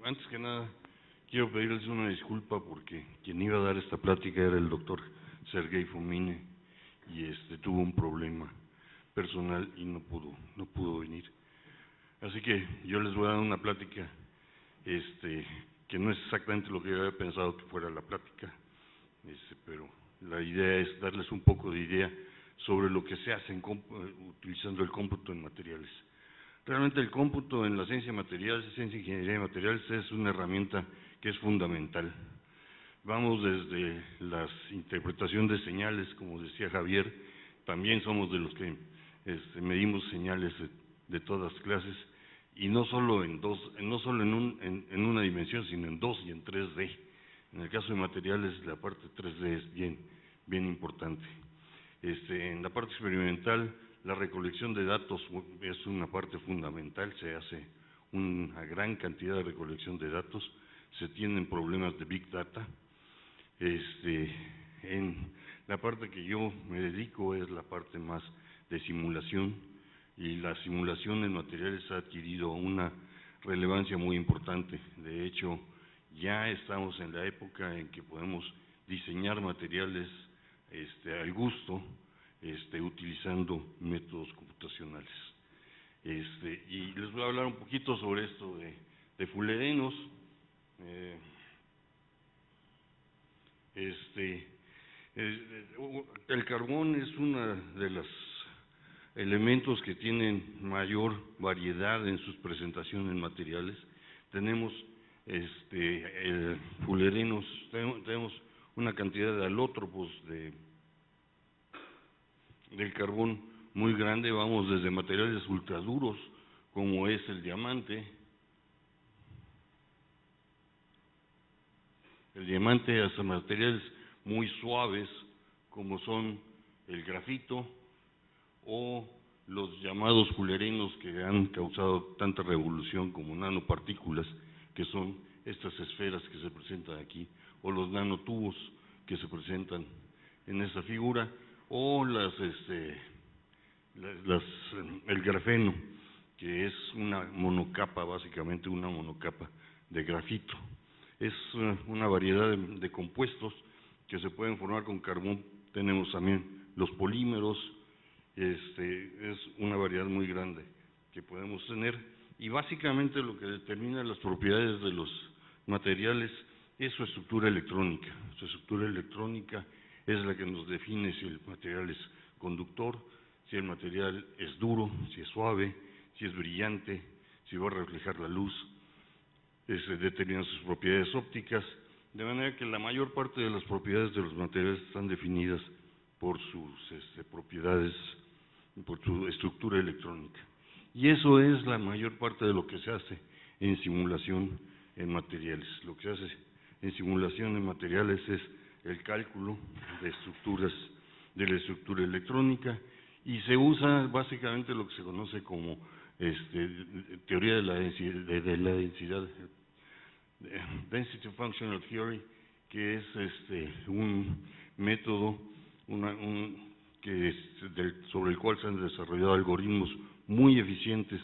antes que nada, quiero pedirles una disculpa porque quien iba a dar esta plática era el doctor Sergei Fomine y tuvo un problema personal y no pudo venir. Así que yo les voy a dar una plática que no es exactamente lo que yo había pensado que fuera la plática, pero la idea es darles un poco de idea sobre lo que se hace utilizando el cómputo en materiales. Realmente el cómputo en la ciencia de materiales, ciencia de ingeniería de materiales, es una herramienta que es fundamental. Vamos desde la interpretación de señales, como decía Javier, también somos de los que medimos señales de todas clases, y no solo en una dimensión, sino en 2 y en 3D. En el caso de materiales, la parte 3D es bien importante. En la parte experimental, la recolección de datos es una parte fundamental, se hace una gran cantidad de recolección de datos, se tienen problemas de Big Data. En la parte que yo me dedico es la parte más de simulación, y la simulación en materiales ha adquirido una relevancia muy importante. De hecho, ya estamos en la época en que podemos diseñar materiales al gusto, utilizando métodos computacionales. Y les voy a hablar un poquito sobre esto de fullerenos. El carbón es uno de los elementos que tienen mayor variedad en sus presentaciones en materiales. Tenemos fullerenos, tenemos una cantidad de alótropos del carbón muy grande. Vamos desde materiales ultraduros, como es el diamante, hasta materiales muy suaves, como son el grafito o los llamados fullerenos que han causado tanta revolución como nanopartículas, que son estas esferas que se presentan aquí, o los nanotubos que se presentan en esa figura, o el grafeno, que es una monocapa, básicamente una monocapa de grafito. Es una variedad de compuestos que se pueden formar con carbón. Tenemos también los polímeros, es una variedad muy grande que podemos tener, y básicamente lo que determina las propiedades de los materiales es su estructura electrónica. Su estructura electrónica es la que nos define si el material es conductor, si el material es duro, si es suave, si es brillante, si va a reflejar la luz. Determina sus propiedades ópticas, de manera que la mayor parte de las propiedades de los materiales están definidas por sus propiedades, por su estructura electrónica. Y eso es la mayor parte de lo que se hace en simulación en materiales. Lo que se hace en simulación en materiales es el cálculo de estructuras, de la estructura electrónica, y se usa básicamente lo que se conoce como teoría de la densidad, Density Functional Theory, que es un método sobre el cual se han desarrollado algoritmos muy eficientes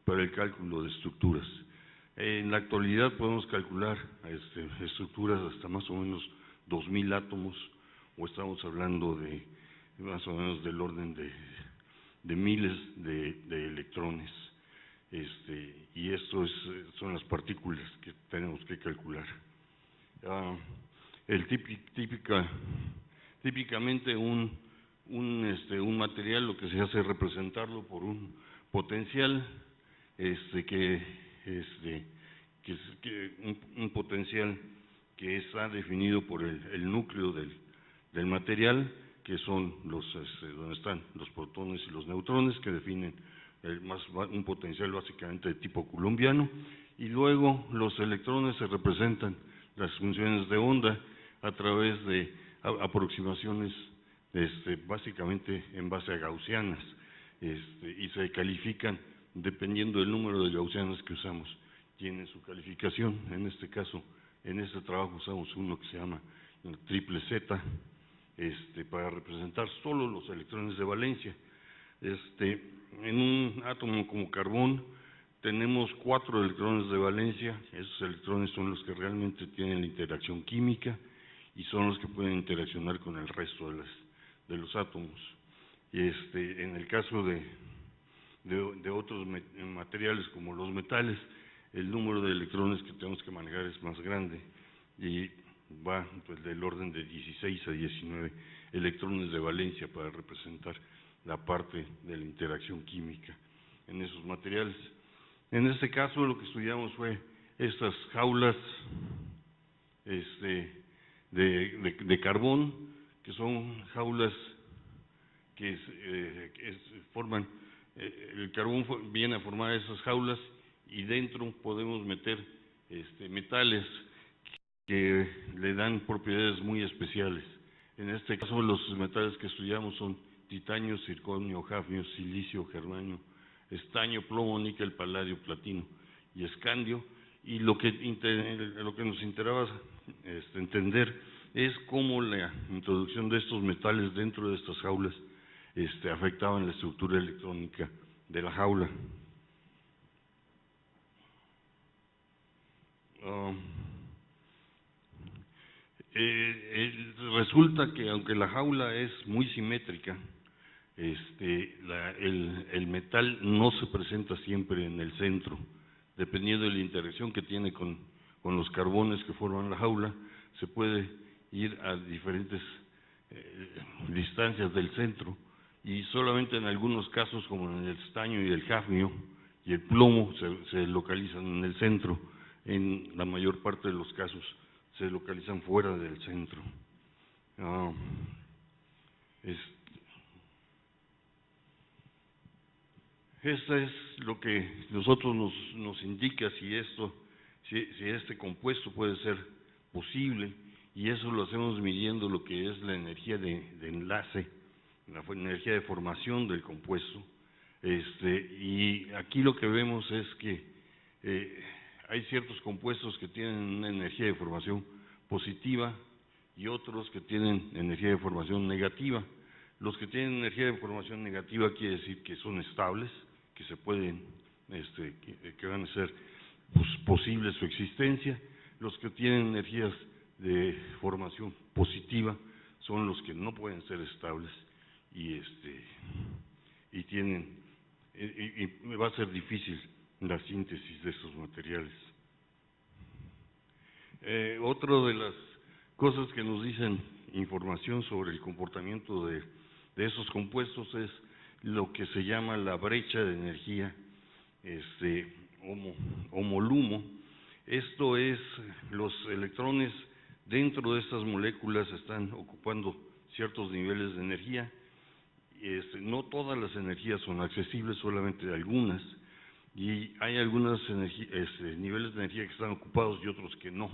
para el cálculo de estructuras. En la actualidad podemos calcular estructuras hasta más o menos 2000 átomos, o estamos hablando de más o menos del orden de miles de electrones, y esto son las partículas que tenemos que calcular. Típicamente un material, lo que se hace es representarlo por un potencial, un potencial que está definido por el núcleo del material, que son donde están los protones y los neutrones, que definen un potencial básicamente de tipo coulombiano, y luego los electrones se representan las funciones de onda a través de aproximaciones básicamente en base a gaussianas, y se califican dependiendo del número de gaussianas que usamos. Tienen su calificación. En este caso, en este trabajo usamos uno que se llama el triple Z, para representar solo los electrones de valencia. En un átomo como carbón, tenemos 4 electrones de valencia. Esos electrones son los que realmente tienen la interacción química y son los que pueden interaccionar con el resto de los átomos. En el caso de otros materiales como los metales, el número de electrones que tenemos que manejar es más grande y va pues, del orden de 16 a 19 electrones de valencia para representar la parte de la interacción química en esos materiales. En este caso lo que estudiamos fue estas jaulas de carbón, que son jaulas que forman, el carbón viene a formar esas jaulas y dentro podemos meter metales que le dan propiedades muy especiales. En este caso los metales que estudiamos son titanio, circonio, hafnio, silicio, germanio, estaño, plomo, níquel, paladio, platino y escandio, y lo que nos interesaba entender es cómo la introducción de estos metales dentro de estas jaulas afectaban la estructura electrónica de la jaula. Resulta que aunque la jaula es muy simétrica, el metal no se presenta siempre en el centro, dependiendo de la interacción que tiene con los carbones que forman la jaula, se puede ir a diferentes distancias del centro, y solamente en algunos casos, como en el estaño y el hafnio y el plomo, se localizan en el centro. En la mayor parte de los casos se localizan fuera del centro. Esto es lo que nosotros nos indica si este compuesto puede ser posible, y eso lo hacemos midiendo lo que es la energía de enlace, la energía de formación del compuesto. Y aquí lo que vemos es que hay ciertos compuestos que tienen una energía de formación positiva y otros que tienen energía de formación negativa. Los que tienen energía de formación negativa quiere decir que son estables, que se pueden, que van a ser posible su existencia. Los que tienen energías de formación positiva son los que no pueden ser estables y va a ser difícil la síntesis de estos materiales. Otra de las cosas que nos dicen información sobre el comportamiento de esos compuestos es lo que se llama la brecha de energía homo-lumo. Esto es, los electrones dentro de estas moléculas están ocupando ciertos niveles de energía. No todas las energías son accesibles, solamente algunas, y hay algunos niveles de energía que están ocupados y otros que no.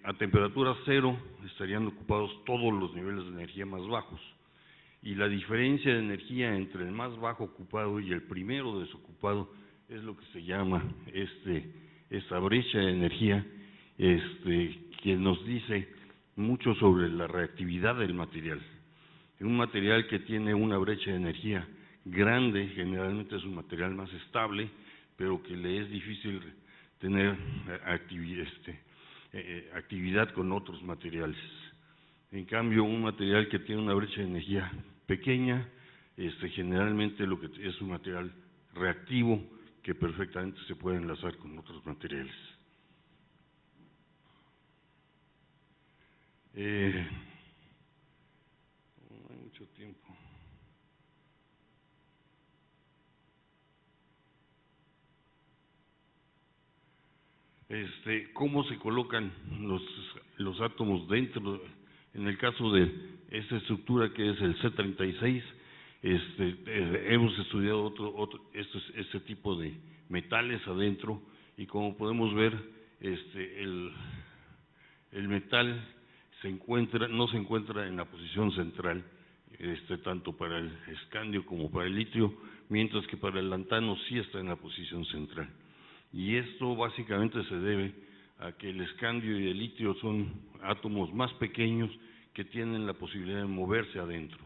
A temperatura cero estarían ocupados todos los niveles de energía más bajos, y la diferencia de energía entre el más bajo ocupado y el primero desocupado es lo que se llama esta brecha de energía, que nos dice mucho sobre la reactividad del material. Un material que tiene una brecha de energía grande generalmente es un material más estable, pero que le es difícil tener actividad con otros materiales. En cambio, un material que tiene una brecha de energía pequeña, generalmente lo que es un material reactivo que perfectamente se puede enlazar con otros materiales. No hay mucho tiempo. ¿Cómo se colocan los átomos dentro? En el caso de esta estructura que es el C36, hemos estudiado este tipo de metales adentro, y como podemos ver, el metal no se encuentra en la posición central, tanto para el escandio como para el litio, mientras que para el lantano sí está en la posición central. Y esto básicamente se debe a que el escandio y el litio son átomos más pequeños que tienen la posibilidad de moverse adentro.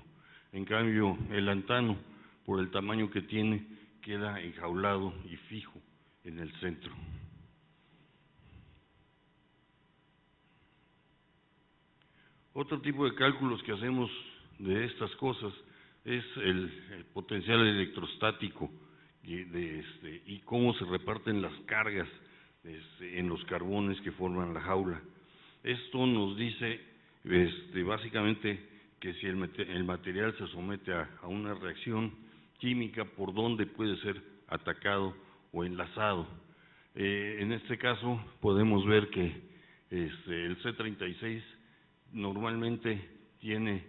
En cambio, el lantano, por el tamaño que tiene, queda enjaulado y fijo en el centro. Otro tipo de cálculos que hacemos de estas cosas es el potencial electrostático y cómo se reparten las cargas en los carbones que forman la jaula. Esto nos dice básicamente que si el material se somete a una reacción química, por dónde puede ser atacado o enlazado. En este caso podemos ver que el C36 normalmente tiene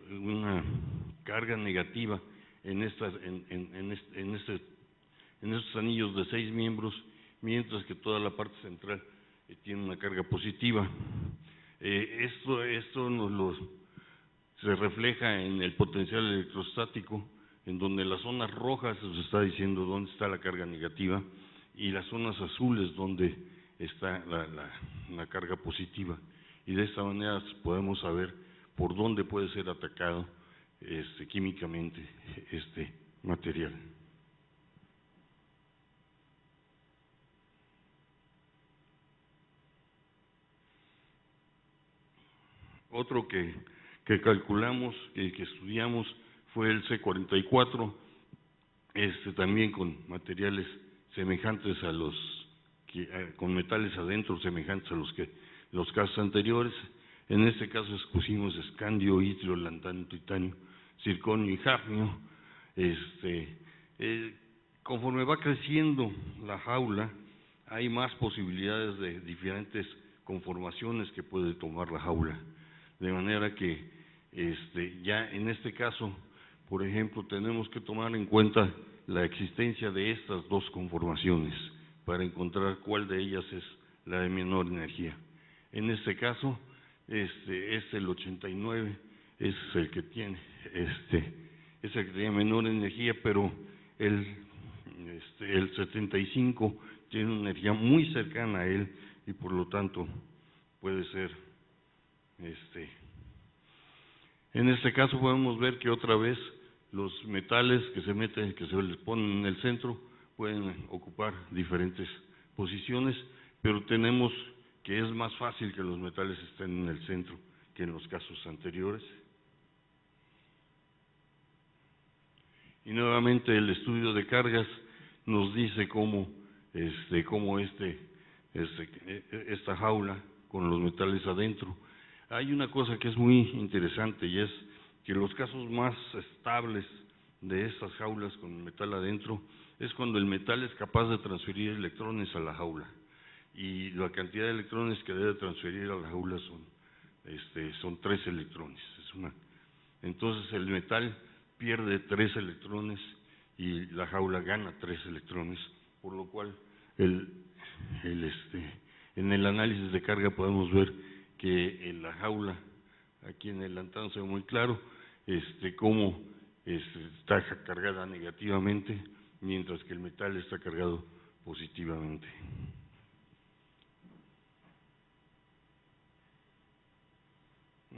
una carga negativa en estos anillos de 6 miembros, mientras que toda la parte central tiene una carga positiva. Esto se refleja en el potencial electrostático, en donde las zonas rojas nos está diciendo dónde está la carga negativa y las zonas azules donde está la carga positiva. Y de esta manera podemos saber por dónde puede ser atacado químicamente este material. Otro que calculamos, que estudiamos, fue el C44, también con materiales semejantes a con metales adentro semejantes a los casos anteriores. En este caso escogimos escandio, itrio, lantano, titanio, circonio y hafnio. Conforme va creciendo la jaula, hay más posibilidades de diferentes conformaciones que puede tomar la jaula. De manera que ya en este caso, por ejemplo, tenemos que tomar en cuenta la existencia de estas dos conformaciones para encontrar cuál de ellas es la de menor energía. En este caso, es el 89, es el que tiene menor energía, pero el 75 tiene una energía muy cercana a él y por lo tanto puede ser en este caso podemos ver que otra vez los metales que se les ponen en el centro pueden ocupar diferentes posiciones, pero tenemos que es más fácil que los metales estén en el centro que en los casos anteriores. Y nuevamente el estudio de cargas nos dice cómo esta jaula con los metales adentro. Hay una cosa que es muy interesante y es que los casos más estables de estas jaulas con metal adentro es cuando el metal es capaz de transferir electrones a la jaula, y la cantidad de electrones que debe transferir a la jaula son 3 electrones. Entonces el metal pierde 3 electrones y la jaula gana 3 electrones, por lo cual en el análisis de carga podemos ver que en la jaula, aquí en el lantano se ve muy claro, cómo está cargada negativamente, mientras que el metal está cargado positivamente.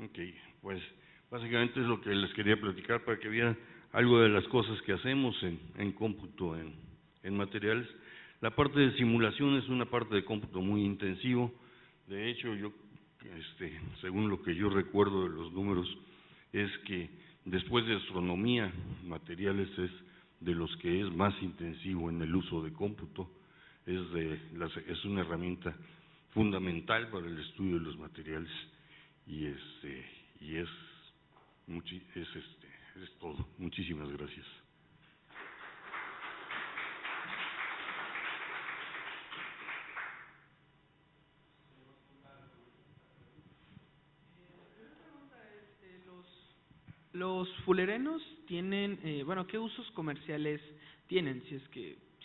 Ok, pues básicamente es lo que les quería platicar para que vieran algo de las cosas que hacemos en cómputo en materiales. La parte de simulación es una parte de cómputo muy intensivo. De hecho, yo según lo que yo recuerdo de los números, es que después de astronomía, materiales es de los que es más intensivo en el uso de cómputo, es una herramienta fundamental para el estudio de los materiales y es todo. Muchísimas gracias. Los fullerenos tienen, bueno, ¿qué usos comerciales tienen, si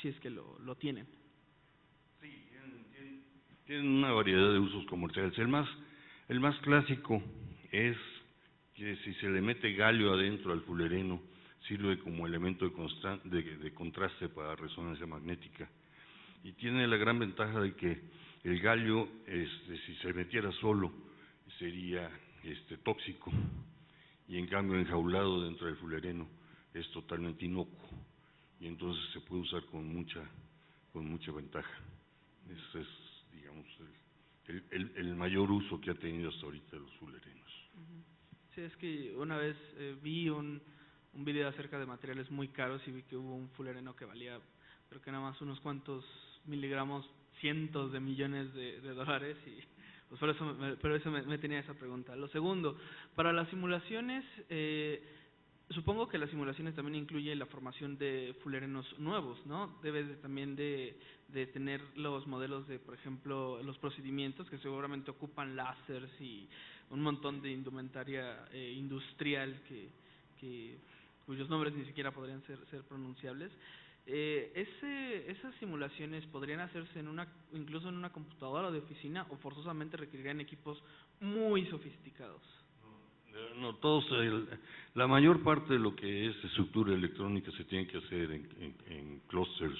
es que lo tienen? Sí, tienen una variedad de usos comerciales. El más clásico es que si se le mete galio adentro al fullereno, sirve como elemento de contraste para resonancia magnética. Y tiene la gran ventaja de que el galio, si se metiera solo, sería tóxico, y en cambio enjaulado dentro del fullereno es totalmente inocuo. y entonces se puede usar con mucha ventaja. Ese es, digamos, el mayor uso que ha tenido hasta ahorita los fullerenos. Sí, es que una vez vi un video acerca de materiales muy caros y vi que hubo un fullereno que valía, creo que nada más unos cuantos miligramos, cientos de millones de dólares, y pues por eso me tenía esa pregunta. Lo segundo, para las simulaciones, supongo que las simulaciones también incluyen la formación de fullerenos nuevos, ¿no? Debes también de tener los modelos de, por ejemplo, los procedimientos que seguramente ocupan láseres y un montón de indumentaria industrial cuyos nombres ni siquiera podrían ser pronunciables. Esas simulaciones podrían hacerse incluso en una computadora de oficina, o forzosamente requerirían equipos muy sofisticados. No, la mayor parte de lo que es estructura electrónica se tiene que hacer en clusters,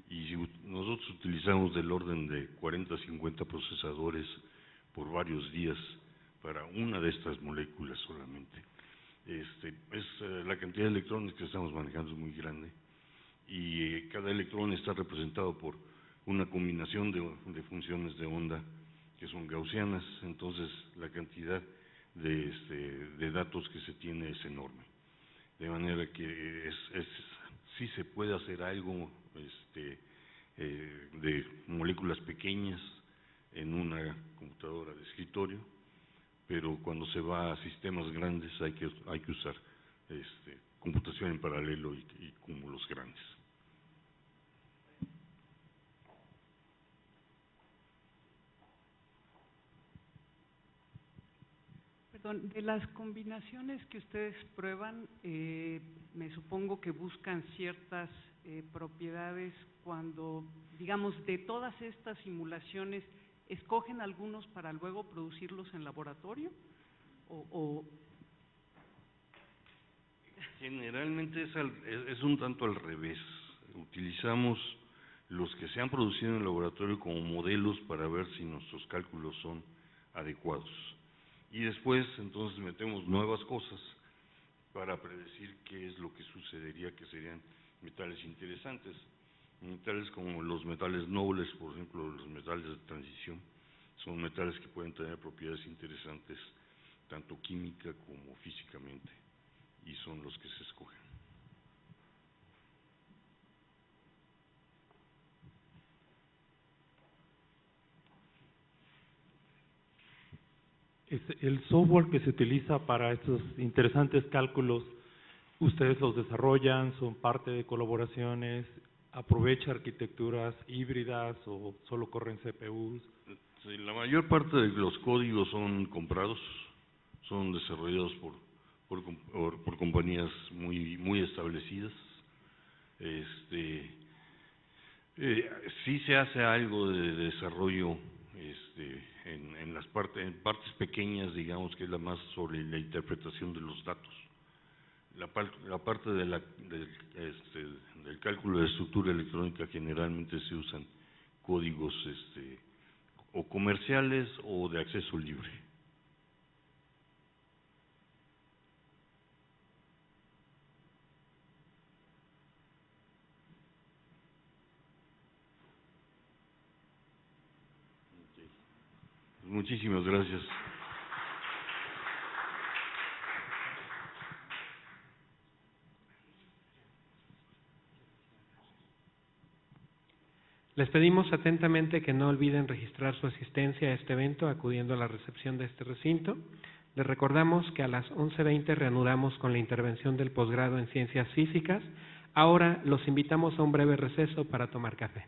y si nosotros utilizamos del orden de 40 a 50 procesadores por varios días para una de estas moléculas solamente. La cantidad de electrones que estamos manejando es muy grande, y cada electrón está representado por una combinación de funciones de onda que son gaussianas, entonces la cantidad de datos que se tiene es enorme, de manera que sí se puede hacer algo de moléculas pequeñas en una computadora de escritorio, pero cuando se va a sistemas grandes hay que usar computación en paralelo y cúmulos grandes. Perdón, de las combinaciones que ustedes prueban, me supongo que buscan ciertas propiedades cuando, digamos, de todas estas simulaciones, ¿escogen algunos para luego producirlos en laboratorio? Generalmente es un tanto al revés. Utilizamos los que se han producido en el laboratorio como modelos para ver si nuestros cálculos son adecuados. Y después entonces metemos nuevas cosas para predecir qué es lo que sucedería, que serían metales interesantes. Metales como los metales nobles, por ejemplo, los metales de transición, son metales que pueden tener propiedades interesantes tanto química como físicamente, y son los que se escogen. El software que se utiliza para estos interesantes cálculos, ¿ustedes los desarrollan? ¿Son parte de colaboraciones? ¿Aprovecha arquitecturas híbridas o solo corren CPUs? Sí, la mayor parte de los códigos son comprados, son desarrollados por compañías muy establecidas. Sí se hace algo de desarrollo en partes pequeñas, digamos, que es la más sobre la interpretación de los datos. La parte del cálculo de estructura electrónica generalmente se usan códigos o comerciales o de acceso libre. Muchísimas gracias. Les pedimos atentamente que no olviden registrar su asistencia a este evento acudiendo a la recepción de este recinto. Les recordamos que a las 11:20 reanudamos con la intervención del posgrado en Ciencias Físicas. Ahora los invitamos a un breve receso para tomar café.